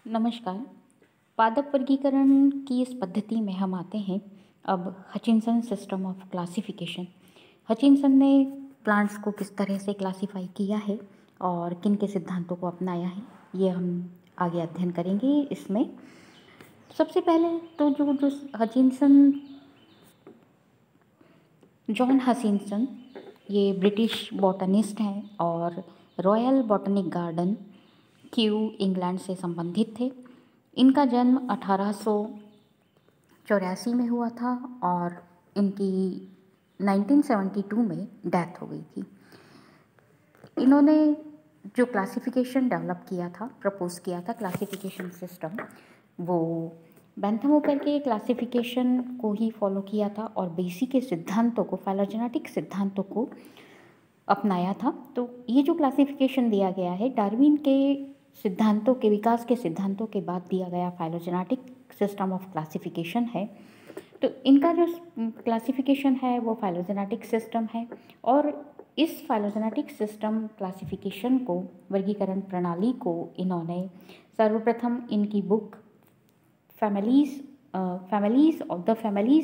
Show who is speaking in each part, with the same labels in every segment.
Speaker 1: नमस्कार। पादप वर्गीकरण की इस पद्धति में हम आते हैं अब Hutchinson system of classification. Hutchinson ने प्लांट्स को किस तरह से क्लासिफाई किया है और किन के सिद्धांतों को अपनाया है, ये हम आगे अध्ययन करेंगे। इसमें सबसे पहले तो जो हचिंसन, जॉन हचिंसन, ये ब्रिटिश बॉटनिस्ट हैं और royal botanic garden Q England से संबंधित थे। इनका जन्म 1884 में हुआ था और इनकी 1972 में डेथ हो गई थी। इन्होंने जो क्लासिफिकेशन डेवलप किया था, प्रपोज किया था क्लासिफिकेशन सिस्टम, वो बेंथम हूपर के क्लासिफिकेशन को ही फॉलो किया था और बेसी के सिद्धांतों को, फाइलोजेनेटिक सिद्धांतों को अपनाया था। तो ये जो क्लासिफिकेशन दिया गया है, डार्विन के सिद्धांतों के, विकास के सिद्धांतों के बाद दिया गया फाइलोजेनेटिक सिस्टम ऑफ क्लासिफिकेशन है। तो इनका जो क्लासिफिकेशन है वो फाइलोजेनेटिक सिस्टम है और इस फाइलोजेनेटिक सिस्टम क्लासिफिकेशन को, वर्गीकरण प्रणाली को, इन्होंने सर्वप्रथम इनकी book families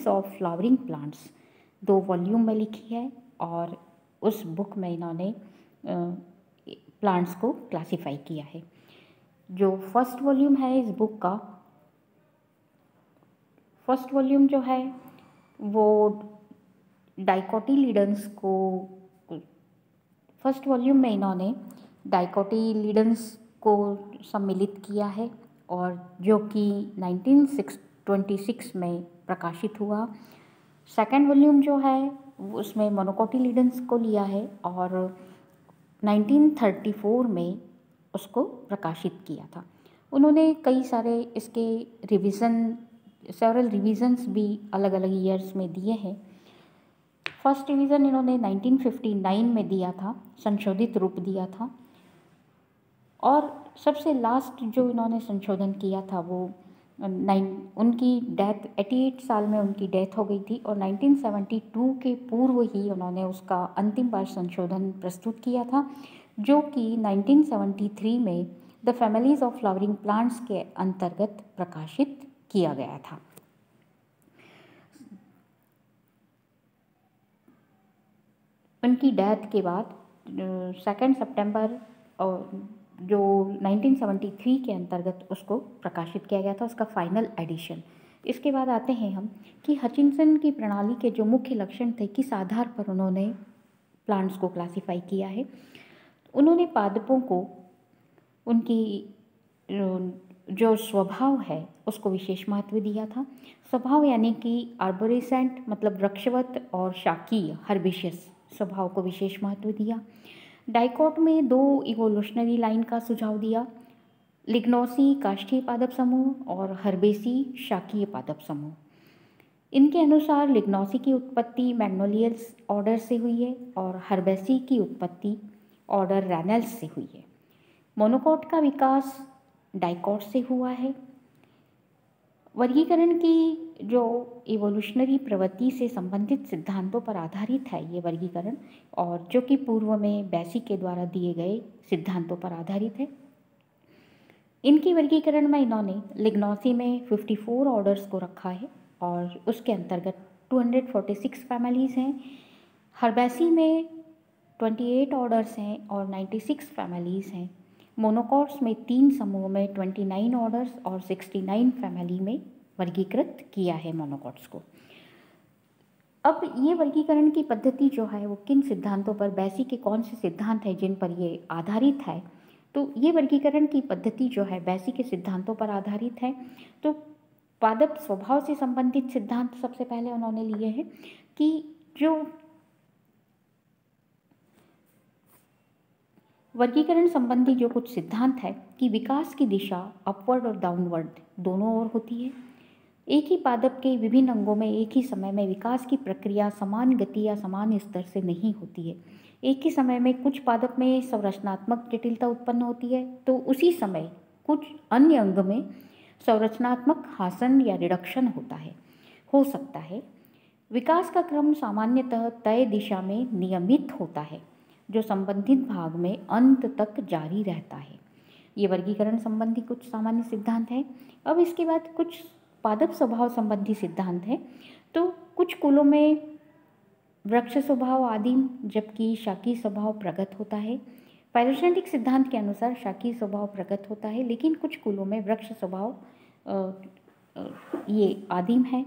Speaker 1: of flowering plants 2 volume में लिखी है और उस बुक में इन्होंने प्लांट्स को क्लासिफाई किया है। जो फर्स्ट वॉल्यूम है इस बुक का, फर्स्ट वॉल्यूम जो है वो डाइकोटिलीडन्स को, फर्स्ट वॉल्यूम में इन्होंने डाइकोटिलीडन्स को सम्मिलित किया है और जो कि 1926 में प्रकाशित हुआ। सेकेंड वॉल्यूम जो है उसमें मोनोकोटिलीडन्स को लिया है और 1934 में उसको प्रकाशित किया था। उन्होंने कई सारे इसके सेवरल रिविजन्स भी अलग अलग ईयर्स में दिए हैं। फर्स्ट रिवीजन इन्होंने 1959 में दिया था, संशोधित रूप दिया था, और सबसे लास्ट जो इन्होंने संशोधन किया था वो उनकी डेथ 88 साल में उनकी डेथ हो गई थी और 1972 के पूर्व ही उन्होंने उसका अंतिम बार संशोधन प्रस्तुत किया था, जो कि 1973 में the families of flowering plants के अंतर्गत प्रकाशित किया गया था। उनकी डेथ के बाद 2 सितंबर जो 1973 के अंतर्गत उसको प्रकाशित किया गया था, उसका फाइनल एडिशन। इसके बाद आते हैं हम कि हचिंसन की प्रणाली के जो मुख्य लक्षण थे, किस आधार पर उन्होंने प्लांट्स को क्लासिफाई किया है। उन्होंने पादपों को उनकी जो स्वभाव है उसको विशेष महत्व दिया था। स्वभाव यानी कि आर्बोरेसेंट मतलब वृक्षवत और शाकीय हर्बेशियस स्वभाव को विशेष महत्व दिया। डाइकोट में 2 इवोल्यूशनरी लाइन का सुझाव दिया, लिग्नोसी काष्ठीय पादप समूह और हर्बेसी शाकीय पादप समूह। इनके अनुसार लिग्नोसी की उत्पत्ति मैग्नोलियस ऑर्डर से हुई है और हर्बेसी की उत्पत्ति ऑर्डर रैनल्स से हुई है। मोनोकोट का विकास डाइकोट से हुआ है। वर्गीकरण की जो इवोल्यूशनरी प्रवृत्ति से संबंधित सिद्धांतों पर आधारित है ये वर्गीकरण, और जो कि पूर्व में बेसी के द्वारा दिए गए सिद्धांतों पर आधारित है। इनकी वर्गीकरण में इन्होंने लिग्नोसी में 54 ऑर्डर्स को रखा है और उसके अंतर्गत 246 फैमिलीज़ हैं। हर्बेसी में 28 ऑर्डर्स हैं और 96 फैमिलीज़ हैं। मोनोकॉट्स में 3 समूह में 29 ऑर्डर्स और 69 फैमिली में वर्गीकृत किया है मोनोकॉट्स को। अब ये वर्गीकरण की पद्धति जो है वो किन सिद्धांतों पर, बेसी के कौन से सिद्धांत हैं जिन पर ये आधारित है, तो ये वर्गीकरण की पद्धति जो है बेसी के सिद्धांतों पर आधारित है। तो पादप स्वभाव से संबंधित सिद्धांत सबसे पहले उन्होंने लिए हैं कि जो वर्गीकरण संबंधी जो कुछ सिद्धांत है कि विकास की दिशा अपवर्ड और डाउनवर्ड दोनों ओर होती है। एक ही पादप के विभिन्न अंगों में एक ही समय में विकास की प्रक्रिया समान गति या समान स्तर से नहीं होती है। एक ही समय में कुछ पादप में संरचनात्मक जटिलता उत्पन्न होती है तो उसी समय कुछ अन्य अंग में संरचनात्मक हासन या रिडक्शन हो सकता है। विकास का क्रम सामान्यतः तय दिशा में नियमित होता है जो संबंधित भाग में अंत तक जारी रहता है। ये वर्गीकरण संबंधी कुछ सामान्य सिद्धांत हैं। अब इसके बाद कुछ पादप स्वभाव संबंधी सिद्धांत हैं। तो कुछ कुलों में वृक्ष स्वभाव आदिम, जबकि शाकीय स्वभाव प्रगत होता है। फाइलोजेनेटिक सिद्धांत के अनुसार शाकीय स्वभाव प्रगत होता है, लेकिन कुछ कुलों में वृक्ष स्वभाव ये आदिम है।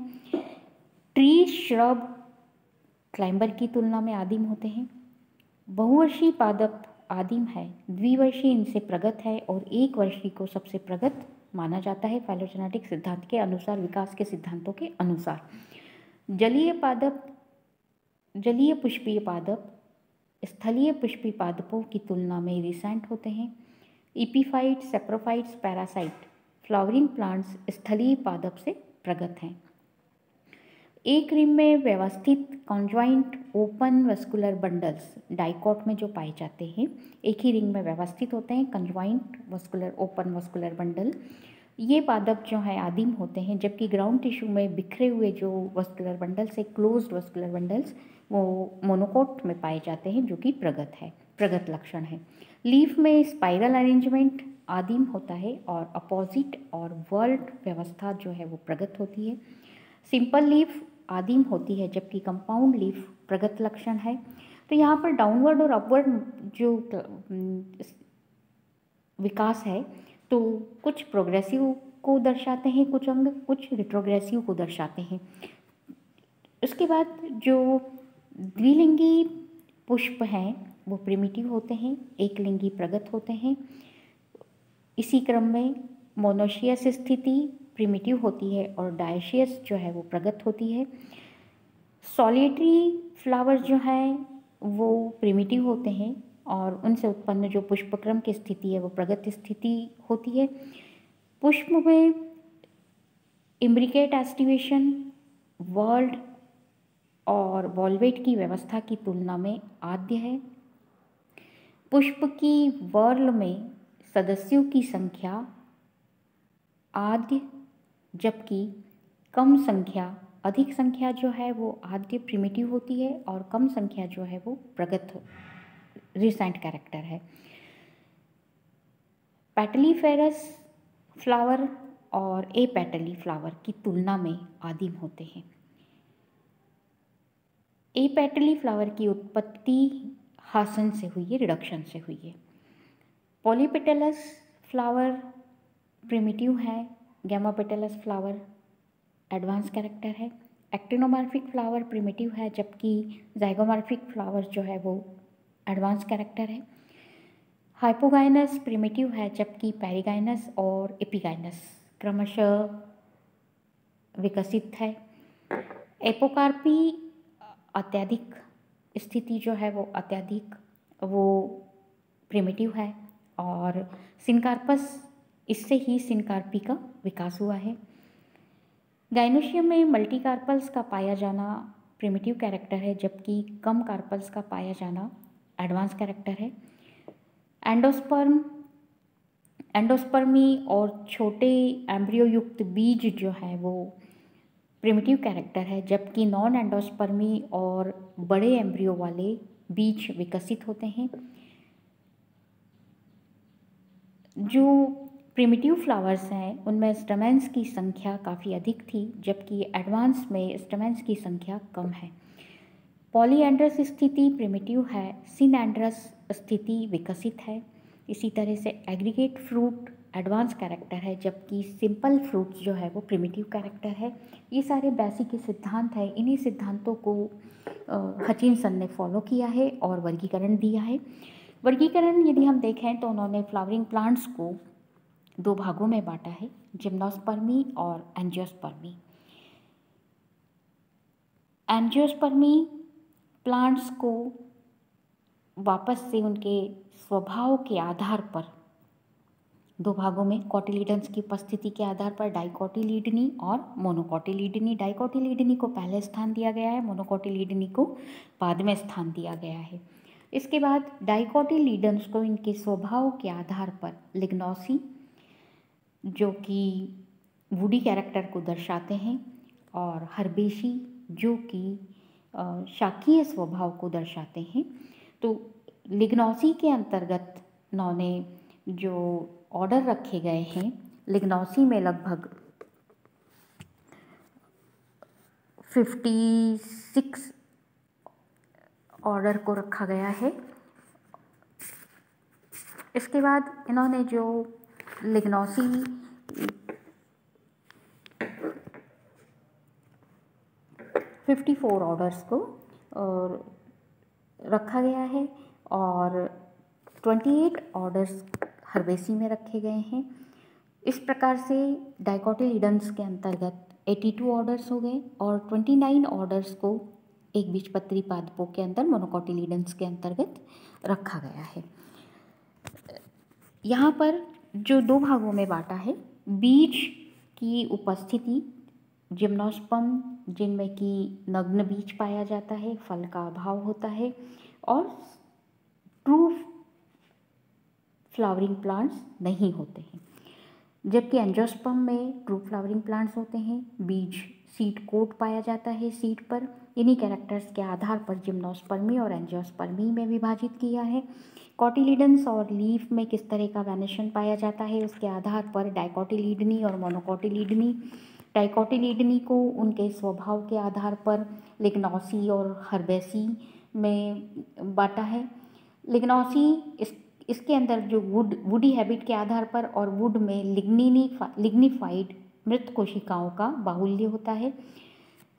Speaker 1: ट्री, श्रब, क्लाइंबर की तुलना में आदिम होते हैं। बहुवर्षीय पादप आदिम है, द्विवर्षीय इनसे प्रगत है और एक वर्षीय को सबसे प्रगत माना जाता है फाइलोजेनेटिक सिद्धांत के अनुसार, विकास के सिद्धांतों के अनुसार। जलीय पुष्पीय पादप स्थलीय पुष्पीय पादपों की तुलना में रिसेंट होते हैं। Epiphytes, saprophytes, parasite, flowering plants स्थलीय पादप से प्रगत हैं। एक रिंग में व्यवस्थित conjoint open vascular bundles dicot में जो पाए जाते हैं, एक ही रिंग में व्यवस्थित होते हैं conjoint vascular open vascular bundle, ये पादप जो है आदिम होते हैं, जबकि ग्राउंड टिश्यू में बिखरे हुए जो वस्कुलर बंडल्स है, क्लोज्ड वस्कुलर बंडल्स, वो मोनोकोट में पाए जाते हैं, जो कि प्रगत लक्षण है। लीफ में स्पाइरल अरेंजमेंट आदिम होता है और अपोजिट और वर्ल्ड व्यवस्था जो है वो प्रगत होती है। सिंपल लीफ आदिम होती है, जबकि कंपाउंड लीफ प्रगत लक्षण है। तो यहाँ पर डाउनवर्ड और अपवर्ड जो विकास है, तो कुछ प्रोग्रेसिव को दर्शाते हैं कुछ अंग, कुछ रिट्रोग्रेसिव को दर्शाते हैं। उसके बाद जो द्विलिंगी पुष्प हैं वो प्रिमिटिव होते हैं, एक लिंगी प्रगत होते हैं। इसी क्रम में मोनोशियस स्थिति प्रिमिटिव होती है और डायशियस जो है वो प्रगत होती है। सॉलिटरी फ्लावर जो है वो प्रिमिटिव होते हैं और उनसे उत्पन्न जो पुष्पक्रम की स्थिति है वो प्रगत स्थिति होती है। पुष्प में इम्ब्रिकेट एस्टिवेशन, वर्ल्ड और वॉल्वेट की व्यवस्था की तुलना में आद्य है। पुष्प की वर्ल में सदस्यों की संख्या आद्य, जबकि अधिक संख्या जो है वो आद्य प्रिमिटिव होती है और कम संख्या जो है वो प्रगत रिसेंट कैरेक्टर है। पेटलीफेरस फ्लावर और एपेटली फ्लावर की तुलना में आदिम होते हैं। एपेटली फ्लावर की उत्पत्ति हासन से हुई है, रिडक्शन से हुई है। पॉलीपेटलस फ्लावर प्रिमिटिव है, गैमापेटलस फ्लावर एडवांस कैरेक्टर है। एक्टिनोमॉर्फिक फ्लावर प्रिमिटिव है, जबकि जाइगोमॉर्फिक फ्लावर जो है वो एडवांस कैरेक्टर है। हाइपोगाइनस प्रिमिटिव है, जबकि पेरिगाइनस और एपिगाइनस क्रमशः विकसित है। एपोकार्पी अत्यधिक स्थिति जो है वो प्रिमिटिव है और सिनकार्पस, इससे ही सिनकार्पी का विकास हुआ है। गाइनोशियम में मल्टी कार्पल्स का पाया जाना प्रिमिटिव कैरेक्टर है, जबकि कम कार्पल्स का पाया जाना एडवांस कैरेक्टर है। एंडोस्पर्मी और छोटे एम्ब्रियो युक्त बीज जो है वो प्रिमिटिव कैरेक्टर है, जबकि नॉन एंडोस्पर्मी और बड़े एम्ब्रियो वाले बीज विकसित होते हैं। जो प्रिमिटिव फ्लावर्स हैं उनमें स्टैमेन्स की संख्या काफ़ी अधिक थी, जबकि एडवांस में स्टैमेन्स की संख्या कम है। पॉलीएंड्रस स्थिति प्रिमिटिव है, सिनएंड्रस स्थिति विकसित है। इसी तरह से एग्रीगेट फ्रूट एडवांस कैरेक्टर है, जबकि सिंपल फ्रूट्स जो है वो प्रिमिटिव कैरेक्टर है। ये सारे बेसिक के सिद्धांत हैं। इन्हीं सिद्धांतों को हचिनसन ने फॉलो किया है और वर्गीकरण दिया है। वर्गीकरण यदि हम देखें तो उन्होंने फ्लावरिंग प्लांट्स को दो भागों में बांटा है, जिम्नोस्पर्मी और एंजियोस्पर्मी। एंजियोस्पर्मी प्लांट्स को वापस से उनके स्वभाव के आधार पर दो भागों में कॉटिलीडन्स की उपस्थिति के आधार पर डाइकोटिलीडनी और मोनोकोटिलीडनी। डाइकोटिलीडनी को पहले स्थान दिया गया है, मोनोकोटिलीडनी को बाद में स्थान दिया गया है। इसके बाद डाइकोटिलीडन्स को इनके स्वभाव के आधार पर लिग्नोसी, जो कि वुडी कैरेक्टर को दर्शाते हैं, और हर्बेशी, जो कि शाकीय स्वभाव को दर्शाते हैं। तो लिग्नोसी के अंतर्गत उन्होंने जो ऑर्डर रखे गए हैं, लिग्नोसी में लगभग 56 ऑर्डर को रखा गया है। इसके बाद इन्होंने जो लिग्नोसी 54 ऑर्डर्स को रखा गया है और 28 ऑर्डर्स हर्बेसी में रखे गए हैं। इस प्रकार से डाइकोटिलीडन्स के अंतर्गत 82 ऑर्डर्स हो गए और 29 ऑर्डर्स को एक बीजपत्री पादपों के अंदर मोनोकोटिलीडन्स के अंतर्गत रखा गया है। यहाँ पर जो दो भागों में बांटा है, बीज की उपस्थिति, जिम्नोस्पर्म जिनमें कि नग्न बीज पाया जाता है, फल का अभाव होता है, और ट्रू फ्लावरिंग प्लांट्स नहीं होते हैं। जबकि एंजियोस्पर्म में ट्रू फ्लावरिंग प्लांट्स होते हैं, बीज सीड कोट पाया जाता है सीड पर। इन्हीं कैरेक्टर्स के आधार पर जिम्नोस्पर्मी और एंजियोस्पर्मी में विभाजित किया है। कोटिलीडन्स और लीफ में किस तरह का वेनेशन पाया जाता है उसके आधार पर डाइकोटिलीडनी और मोनोकोटिलीडनी। डाइकोटिलीडनी को उनके स्वभाव के आधार पर लिग्नोसी और हर्बेसी में बांटा है। लिग्नोसी इसके अंदर जो वुडी हैबिट के आधार पर और वुड में लिग्निफाइड मृत कोशिकाओं का बाहुल्य होता है।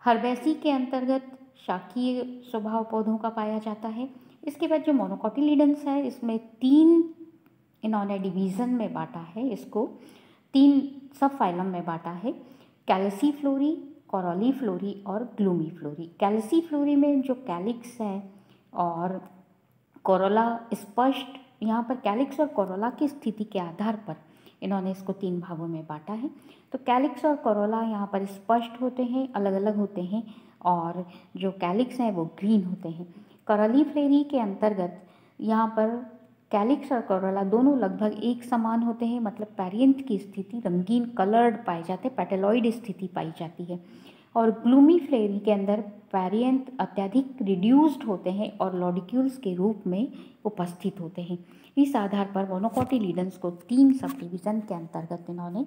Speaker 1: हर्बेसी के अंतर्गत शाकीय स्वभाव पौधों का पाया जाता है। इसके बाद जो मोनोकोटिलीडन्स है, इसमें 3 इन्होंने डिवीज़न में बांटा है, इसको 3 सब फाइलम में बांटा है, कैल्सीफ्लोरी, कोरोलीफ्लोरी और ग्लूमीफ्लोरी। कैल्सीफ्लोरी में जो कैलिक्स है और कोरोला स्पष्ट, यहाँ पर कैलिक्स और कोरोला की स्थिति के आधार पर इन्होंने इसको 3 भागों में बांटा है। तो कैलिक्स और कोरोला यहाँ पर स्पष्ट होते हैं, अलग अलग होते हैं, और जो कैलिक्स हैं वो ग्रीन होते हैं। कोरोलीफ्लोरी के अंतर्गत यहाँ पर कैलिक्स और कोरोला दोनों लगभग एक समान होते हैं, मतलब पैरियंथ की स्थिति रंगीन कलर्ड पाए जाते हैं, पेटेलॉइड स्थिति पाई जाती है। और ग्लूमीफ्लोरी के अंदर पैरियंथ अत्यधिक रिड्यूस्ड होते हैं और लॉडिक्यूल्स के रूप में उपस्थित होते हैं। इस आधार पर मोनोकोटिलीडन्स को 3 सब डिवीज़न के अंतर्गत इन्होंने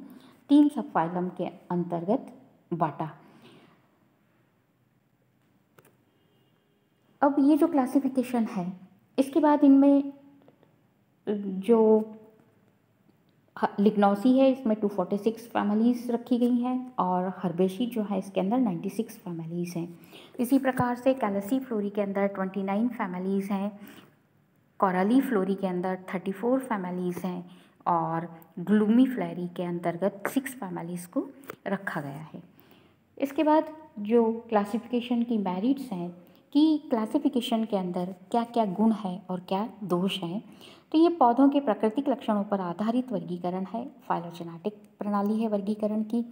Speaker 1: 3 सब फाइलम के अंतर्गत बांटा। अब ये जो क्लासिफिकेशन है, इसके बाद इनमें जो लिग्नोसी है इसमें 246 फैमिलीज रखी गई हैं और हर्बेसी जो है इसके अंदर 96 फैमिलीज़ हैं। इसी प्रकार से कैल्सीफ्लोरी के अंदर 29 फैमिलीज़ हैं, कोरोलीफ्लोरी के अंदर 34 फैमिलीज़ हैं और ग्लूमीफ्लोरी के अंतर्गत 6 फैमिलीज़ को रखा गया है। इसके बाद जो क्लासिफिकेशन की मेरिट्स हैं कि क्लासिफिकेशन के अंदर क्या क्या गुण है और क्या दोष हैं, तो ये पौधों के प्राकृतिक लक्षणों पर आधारित वर्गीकरण है, फाइलोजेनेटिक प्रणाली है वर्गीकरण की।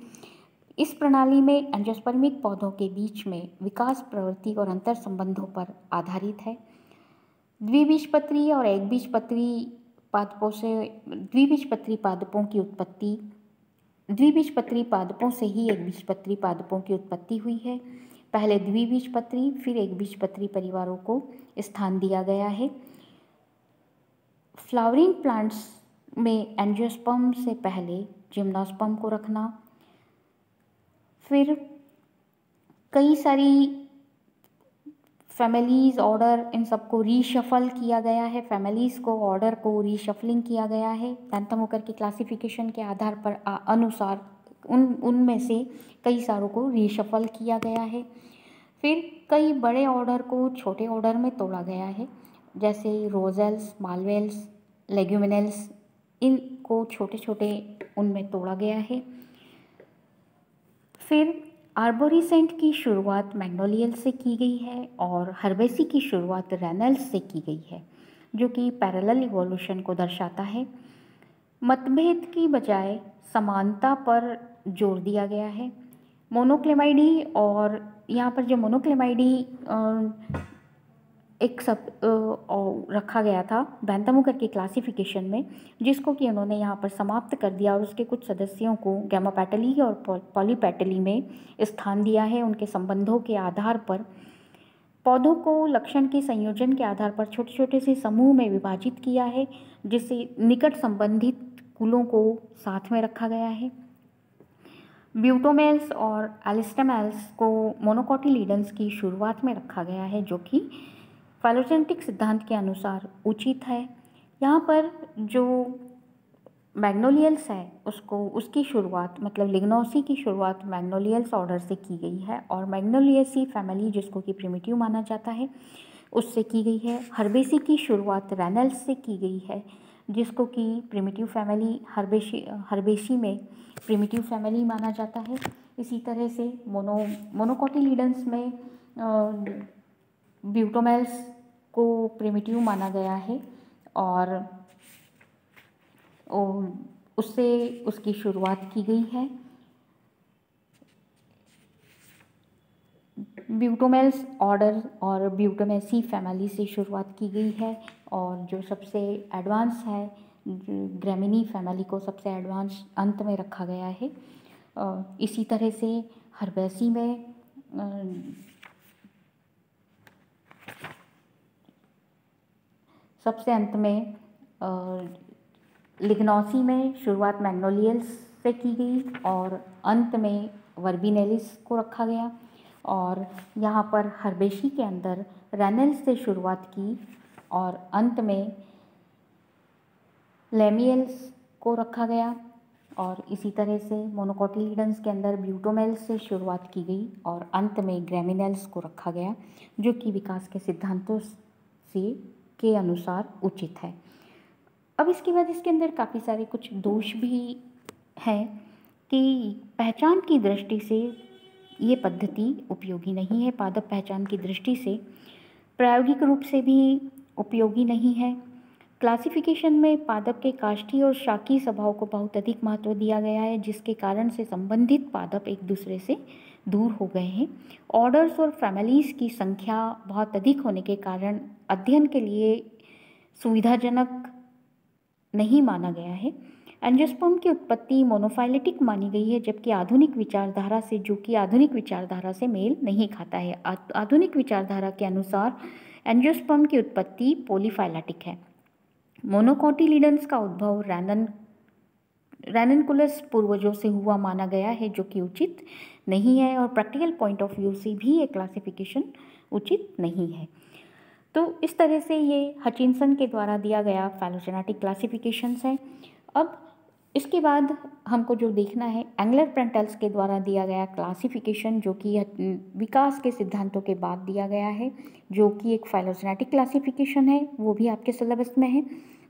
Speaker 1: इस प्रणाली में एंजियोस्पर्मिक पौधों के बीच में विकास प्रवृत्ति और अंतर संबंधों पर आधारित है। द्विबीजपत्री और एकबीजपत्री पादपों से द्विबीजपत्री पादपों की उत्पत्ति, द्विबीजपत्री पादपों से ही एकबीजपत्री पादपों की उत्पत्ति हुई है। पहले द्विबीजपत्री फिर एकबीजपत्री परिवारों को स्थान दिया गया है। फ्लावरिंग प्लांट्स में एंजियोस्पर्म से पहले जिम्नोस्पर्म को रखना, फिर कई सारी फैमिलीज़ ऑर्डर इन सबको रीशफल किया गया है, फैमिलीज़ को ऑर्डर को रीशफलिंग किया गया है बैंथम होकर के क्लासिफिकेशन के आधार पर अनुसार उनमें से कई सारों को रीशफल किया गया है। फिर कई बड़े ऑर्डर को छोटे ऑर्डर में तोड़ा गया है, जैसे रोजेल्स, मालवेल्स, लेग्यूमिनल्स, इनको छोटे छोटे उनमें तोड़ा गया है। फिर आर्बोरिसेंट की शुरुआत मैग्नोलियल से की गई है और हर्बेसी की शुरुआत रेनल्स से की गई है, जो कि पैरेलल इवोल्यूशन को दर्शाता है। मतभेद की बजाय समानता पर जोर दिया गया है। मोनोक्लेमाइडी, और यहाँ पर जो मोनोक्लेमाइडी एक सब रखा गया था बैंथम होकर के क्लासिफिकेशन में, जिसको कि उन्होंने यहाँ पर समाप्त कर दिया और उसके कुछ सदस्यों को गैमा पेटली और पॉलीपेटली में स्थान दिया है। उनके संबंधों के आधार पर पौधों को लक्षण के संयोजन के आधार पर छोटे छोटे से समूह में विभाजित किया है, जिससे निकट संबंधित कुलों को साथ में रखा गया है। ब्यूटोमेल्स और एलिस्टेमेल्स को मोनोकोटिलीडन्स की शुरुआत में रखा गया है, जो कि फाइलोजेनेटिक सिद्धांत के अनुसार उचित है। यहाँ पर जो मैग्नोलियल्स है उसकी शुरुआत मतलब लिग्नोसी की शुरुआत मैग्नोलियल्स ऑर्डर से की गई है और मैग्नोलियसी फैमिली, जिसको कि प्रिमिटिव माना जाता है, उससे की गई है। हर्बेसी की शुरुआत रैनल्स से की गई है, जिसको कि प्रिमिटिव फैमिली हर्बेसी में प्रिमिटिव फैमिली माना जाता है। इसी तरह से मोनोकोटिलीडन्स में ब्यूटोमेल्स को प्रिमिटिव माना गया है और उससे उसकी शुरुआत की गई है। ब्यूटोमेल्स ऑर्डर और ब्यूटोमेसी फैमिली से शुरुआत की गई है और जो सबसे एडवांस है ग्रेमिनी फैमिली को सबसे एडवांस अंत में रखा गया है। इसी तरह से हर्बेसी में सबसे अंत में लिग्नोसी में शुरुआत मैग्नोलियल्स से की गई और अंत में वर्बिनेलिस को रखा गया। और यहाँ पर हर्बेसी के अंदर रैनल्स से शुरुआत की और अंत में लेमियल्स को रखा गया। और इसी तरह से मोनोकोटिलीडन्स के अंदर ब्यूटोमेल्स से शुरुआत की गई और अंत में ग्रेमिनेल्स को रखा गया, जो कि विकास के सिद्धांतों से के अनुसार उचित है। अब इसके बाद इसके अंदर काफ़ी सारे कुछ दोष भी हैं कि पहचान की दृष्टि से ये पद्धति उपयोगी नहीं है। पादप पहचान की दृष्टि से प्रायोगिक रूप से भी उपयोगी नहीं है। क्लासिफिकेशन में पादप के काष्ठीय और शाकीय स्वभाव को बहुत अधिक महत्व दिया गया है, जिसके कारण से संबंधित पादप एक दूसरे से दूर हो गए हैं। ऑर्डर्स और फैमिलीज़ की संख्या बहुत अधिक होने के कारण अध्ययन के लिए सुविधाजनक नहीं माना गया है। एंजियोस्पर्म की उत्पत्ति मोनोफाइलेटिक मानी गई है, जबकि आधुनिक विचारधारा से जो कि आधुनिक विचारधारा से मेल नहीं खाता है। आधुनिक विचारधारा के अनुसार एंजियोस्पर्म की उत्पत्ति पॉलीफाइलेटिक है। मोनोकोटिलीडन्स का उद्भव रैननकुलस पूर्वजों से हुआ माना गया है, जो कि उचित नहीं है और प्रैक्टिकल पॉइंट ऑफ व्यू से भी ये क्लासिफिकेशन उचित नहीं है। तो इस तरह से ये हचिंसन के द्वारा दिया गया फाइलोजेनेटिक क्लासिफिकेशंस है। अब इसके बाद हमको जो देखना है एंगलर प्रेंटल्स के द्वारा दिया गया क्लासिफिकेशन, जो कि विकास के सिद्धांतों के बाद दिया गया है, जो कि एक फाइलोजेनेटिक क्लासिफिकेशन है, वो भी आपके सिलेबस में है।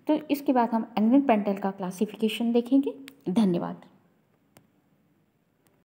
Speaker 1: तो इसके बाद हम एंगलर प्रेंटल का क्लासिफिकेशन देखेंगे। धन्यवाद।